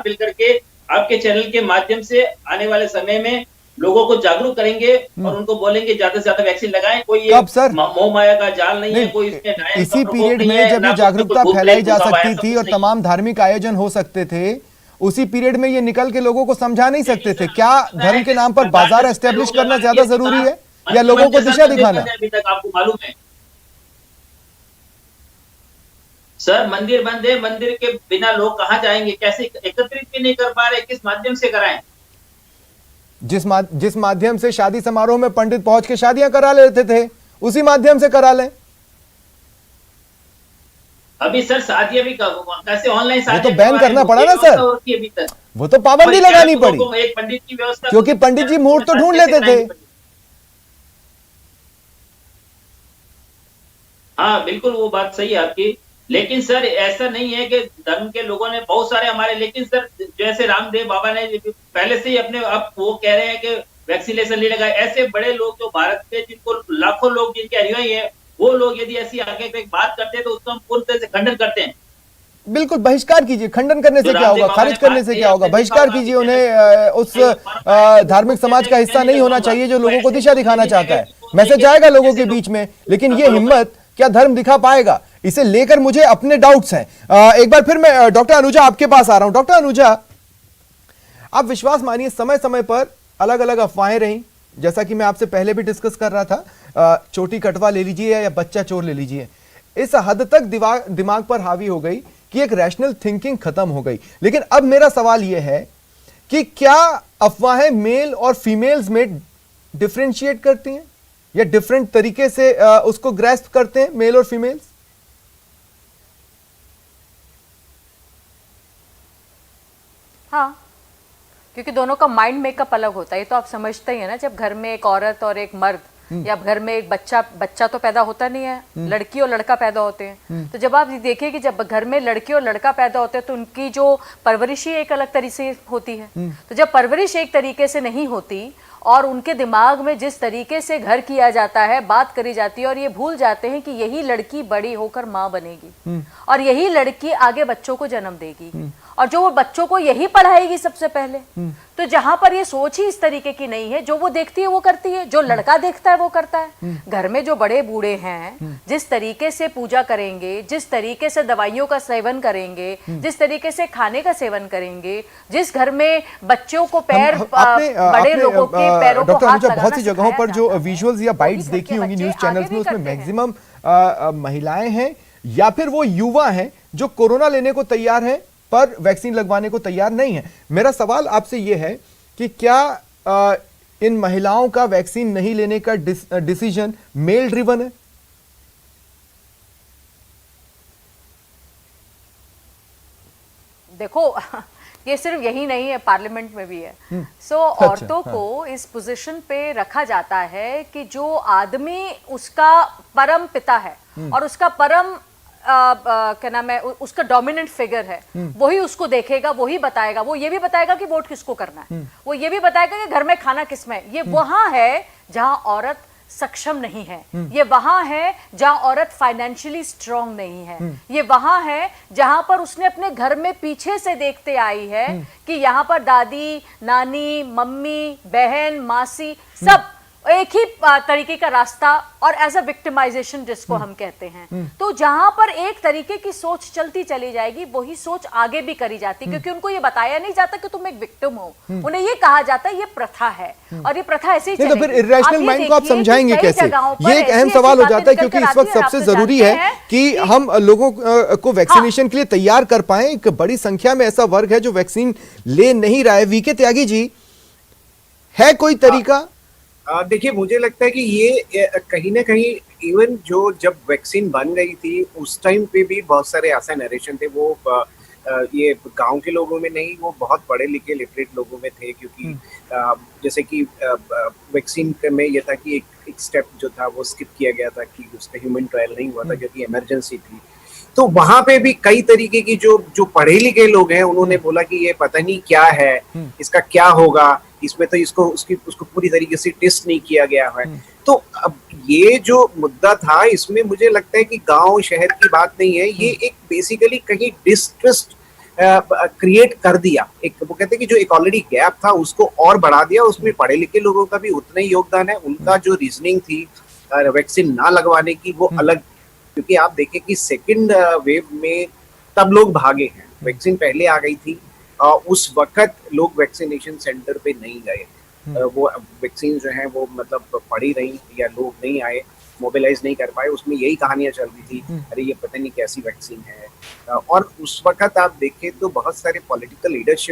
मिलकर के आपके चैनल के माध्यम से आने वाले समय में लोगों को जागरूक करेंगे और उनको बोलेंगे ज्यादा से ज्यादा वैक्सीन लगाएं। कोई ये कब सर? मोह माया का जाल नहीं है, कोई नहीं, इसमें डायन का इसी प्रकोप पीरियड नहीं में है, जब ना ये कोई जागरूकता भूत फैलाई प्रेत जा भूत सकती सब थी कुछ और नहीं है। तमाम धार्मिक आयोजन हो सकते थे, उसी पीरियड में ये निकल के लोगों को समझा नहीं सकते थे? क्या धर्म के नाम पर बाजार एस्टेब्लिश करना ज्यादा जरूरी है या लोगों को दिशा दिखाना? अभी तक आपको मालूम है सर, मंदिर बंद है, मंदिर के बिना लोग कहां जाएंगे, कैसे एकत्रित भी नहीं कर पा रहे, किस माध्यम से कराएं? जिस माध्यम से शादी समारोह में पंडित पहुंच के शादियां करा लेते थे, उसी माध्यम से करा लें। अभी सर शादियां भी कैसे ऑनलाइन वो तो शादियां बैन करना पड़ा ना सर, अभी तक वो तो पाबंदी लगानी पड़ी, एक पंडित की व्यवस्था, क्योंकि पंडित जी मुहूर्त तो ढूंढ लेते थे। हाँ बिल्कुल, वो बात सही है आपकी, लेकिन सर ऐसा नहीं है कि धर्म के लोगों ने बहुत सारे हमारे, लेकिन सर जैसे रामदेव बाबा ने पहले से ही अपने, अब वो कह रहे हैं कि वैक्सीनेशन ले लगाए, ऐसे बड़े लोग जो भारत में जिनको लाखों लोग जिनके अनुयायी है, वो लोग यदि ऐसी आगे पे बात करते हैं तो उसको हम पूर्ण तरह से खंडन करते हैं। बिल्कुल बहिष्कार कीजिए, खंडन करने से क्या होगा, खारिज करने से क्या होगा? बहिष्कार कीजिए उन्हें, उस धार्मिक समाज का हिस्सा नहीं होना चाहिए जो लोगों को दिशा दिखाना चाहता है। मैसेज जाएगा लोगों के बीच में, लेकिन ये हिम्मत क्या धर्म दिखा पाएगा? इसे लेकर मुझे अपने डाउट्स हैं। एक बार फिर मैं डॉक्टर अनुजा आपके पास आ रहा हूं। डॉक्टर अनुजा, आप विश्वास मानिए समय समय पर अलग अलग अफवाहें रही, जैसा कि मैं आपसे पहले भी डिस्कस कर रहा था, चोटी कटवा ले लीजिए या बच्चा चोर ले लीजिए, इस हद तक दिमाग पर हावी हो गई कि एक रैशनल थिंकिंग खत्म हो गई। लेकिन अब मेरा सवाल यह है कि क्या अफवाहें मेल और फीमेल्स में डिफरेंशिएट करती हैं या डिफरेंट तरीके से उसको ग्रैस्प करते हैं मेल और फीमेल्स? हाँ, क्योंकि दोनों का माइंड मेकअप अलग होता है, ये तो आप समझते ही है ना। जब घर में एक औरत और एक मर्द या घर में एक बच्चा तो पैदा होता नहीं है, लड़की और लड़का पैदा होते हैं। तो जब आप देखिए कि जब घर में लड़की और लड़का पैदा होते हैं तो उनकी जो परवरिश ही एक अलग तरीके से होती है। तो जब परवरिश एक तरीके से नहीं होती और उनके दिमाग में जिस तरीके से घर किया जाता है, बात करी जाती है, और ये भूल जाते हैं कि यही लड़की बड़ी होकर माँ बनेगी और यही लड़की आगे बच्चों को जन्म देगी और जो वो बच्चों को यही पढ़ाएगी सबसे पहले। तो जहां पर ये सोच ही इस तरीके की नहीं है, जो वो देखती है वो करती है, जो लड़का देखता है वो करता है। घर में जो बड़े बूढ़े हैं जिस तरीके से पूजा करेंगे, जिस तरीके से दवाइयों का सेवन करेंगे, जिस तरीके से खाने का सेवन करेंगे, जिस घर में बच्चों को पैर बड़े लोगों के पैरों को हाथ लगाना बहुत सी जगहों पर जो विजुअल्स या बाइट्स देखी होंगी न्यूज चैनल्स में, उसमें मैक्सिमम महिलाएं हैं या फिर वो युवा हैं जो कोरोना लेने को तैयार हैं पर वैक्सीन लगवाने को तैयार नहीं है। मेरा सवाल आपसे यह है कि क्या इन महिलाओं का वैक्सीन नहीं लेने का डिसीजन मेल ड्रिवन है? देखो ये सिर्फ यही नहीं है, पार्लियामेंट में भी है। औरतों को इस पोजीशन पे रखा जाता है कि जो आदमी उसका परम पिता है और उसका परम क्या नाम है, उसका डोमिनेंट फिगर है, वही उसको देखेगा, वही बताएगा। वो ये भी बताएगा कि वोट किसको करना है, वो ये भी बताएगा कि घर में खाना किसमें है। ये वहां है जहां औरत सक्षम नहीं है, ये वहां है जहां औरत फाइनेंशियली स्ट्रांग नहीं है, ये वहां है जहां पर उसने अपने घर में पीछे से देखते आई है कि यहाँ पर दादी, नानी, मम्मी, बहन, मासी सब एक ही तरीके का रास्ता और एज अ विक्टिमाइजेशन जिसको हम कहते हैं। तो जहां पर एक तरीके की सोच चलती चली जाएगी, वही सोच आगे भी करी जाती, क्योंकि उनको ये बताया नहीं जाता कि तुम एक विक्टिम हो, उन्हें ये कहा जाता है ये प्रथा है और ये प्रथा ऐसे ही चलेगी। तो फिर इरेशनल माइंड को आप समझाएंगे कैसे? ये एक अहम सवाल हो जाता है, क्योंकि इस वक्त सबसे जरूरी है कि हम लोगों को वैक्सीनेशन के लिए तैयार कर पाए। एक बड़ी संख्या में ऐसा वर्ग है जो वैक्सीन ले नहीं रहा है। वीके त्यागी जी, है कोई तरीका? देखिए, मुझे लगता है कि ये कहीं ना कहीं इवन जब वैक्सीन बन गई थी उस टाइम पे भी बहुत सारे ऐसे नरेशन थे, वो ये गांव के लोगों में नहीं, वो बहुत पढ़े लिखे लिटरेट लोगों में थे, क्योंकि जैसे कि वैक्सीन में ये था कि एक स्टेप जो था वो स्किप किया गया था कि उस पर ह्यूमन ट्रायल नहीं हुआ था क्योंकि इमरजेंसी थी। तो वहां पे भी कई तरीके की जो पढ़े लिखे लोग हैं उन्होंने बोला कि ये पता नहीं क्या है, इसका क्या होगा, इसमें तो उसको पूरी तरीके से टेस्ट नहीं किया गया है। तो अब ये जो मुद्दा था, इसमें मुझे लगता है कि गांव शहर की बात नहीं है, ये एक बेसिकली कहीं डिस्ट्रस्ट क्रिएट कर दिया। एक वो कहते हैं कि जो एक ऑलरेडी गैप था उसको और बढ़ा दिया, उसमें पढ़े लिखे लोगों का भी उतना ही योगदान है। उनका जो रीजनिंग थी वैक्सीन ना लगवाने की वो अलग, क्योंकि आप देखें कि सेकंड वेव में तब लोग भागे हैं, वैक्सीन पहले आ गई थी, उस वक्त लोग वैक्सीनेशन सेंटर पे नहीं गए, वो वैक्सीन जो है वो मतलब पड़ी रही या लोग नहीं आए, मोबिलाइज नहीं कर पाए। उसमें यही कहानियां चल रही थी, अरे ये पता नहीं कैसी वैक्सीन है। और उस वक्त आप देखें तो बहुत सारे पॉलिटिकल लीडरशिप